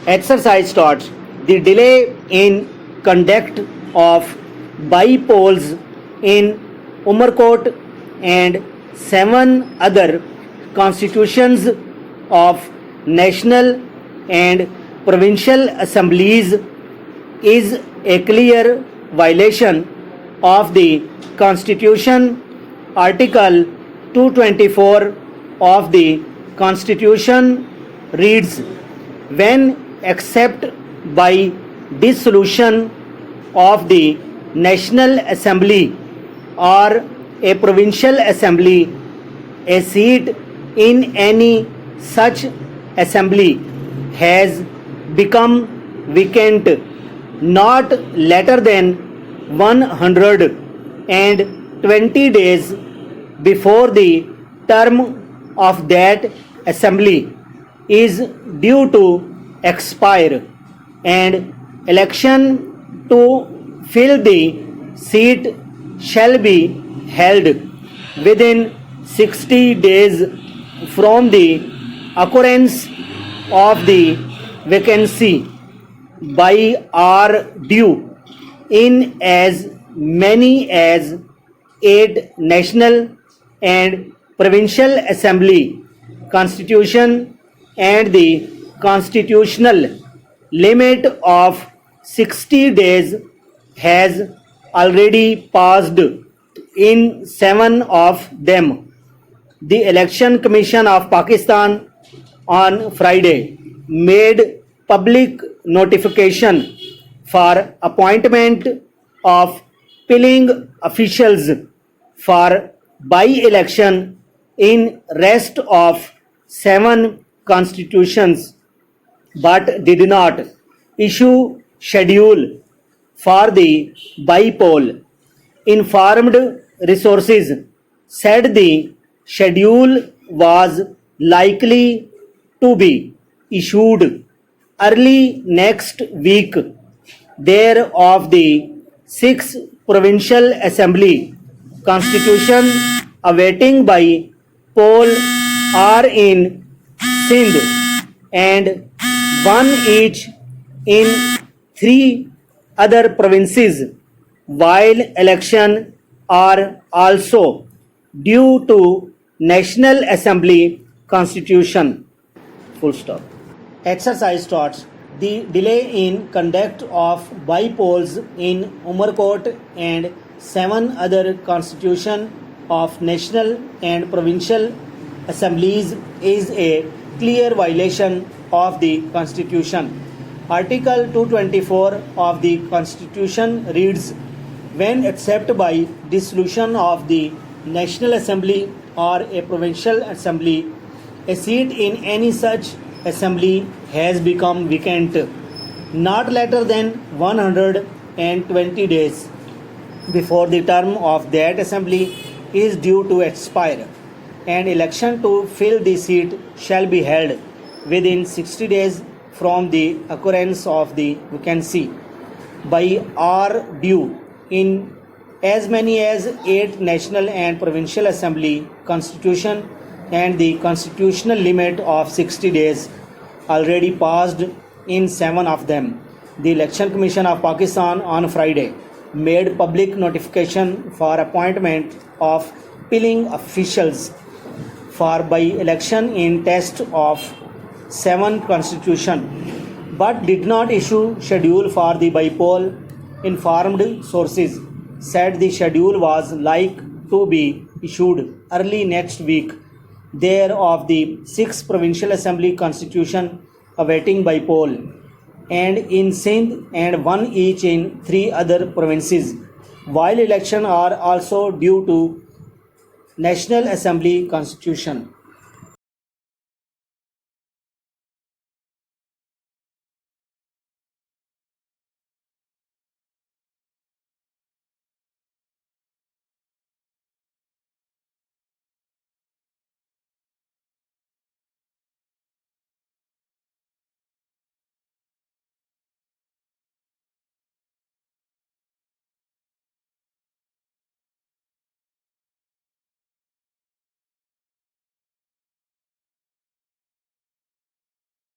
Exercise starts. The delay in conduct of by-polls in Umarkot and 7 other constitutions of national and provincial assemblies is a clear violation of the Constitution. Article 224 of the Constitution reads, when except by dissolution of the National Assembly or a provincial assembly, a seat in any such assembly has become vacant not later than 120 days before the term of that assembly is due to expire, and election to fill the seat shall be held within 60 days from the occurrence of the vacancy by are due in as many as 8 national and provincial assembly constitution, and the constitutional limit of 60 days has already passed in 7 of them. The Election Commission of Pakistan on Friday made public notification for appointment of polling officials for by-election in rest of 7 constitutions, but did not issue schedule for the by-poll. Informed resources said the schedule was likely to be issued early next week. Thereof the 6 provincial assembly constitution awaiting by poll are in Sindh and 1 each in 3 other provinces, while election are also due to National Assembly Constitution. Full stop. Exercise starts. The delay in conduct of by-polls in Umarkot and 7 other constitution of national and provincial assemblies is a clear violation of the Constitution. Article 224 of the Constitution reads, when except by dissolution of the National Assembly or a provincial assembly, a seat in any such assembly has become vacant not later than 120 days before the term of that assembly is due to expire, and election to fill the seat shall be held within 60 days from the occurrence of the vacancy by are due in as many as 8 national and provincial assembly constitution, and the constitutional limit of 60 days already passed in 7 of them. The Election Commission of Pakistan on Friday made public notification for appointment of polling officials for by-election in test of 7 constitution, but did not issue schedule for the by-poll. Informed sources said the schedule was like to be issued early next week. Thereof the 6 provincial assembly constitution awaiting by poll, and in Sindh and 1 each in 3 other provinces, while election are also due to National Assembly Constitution.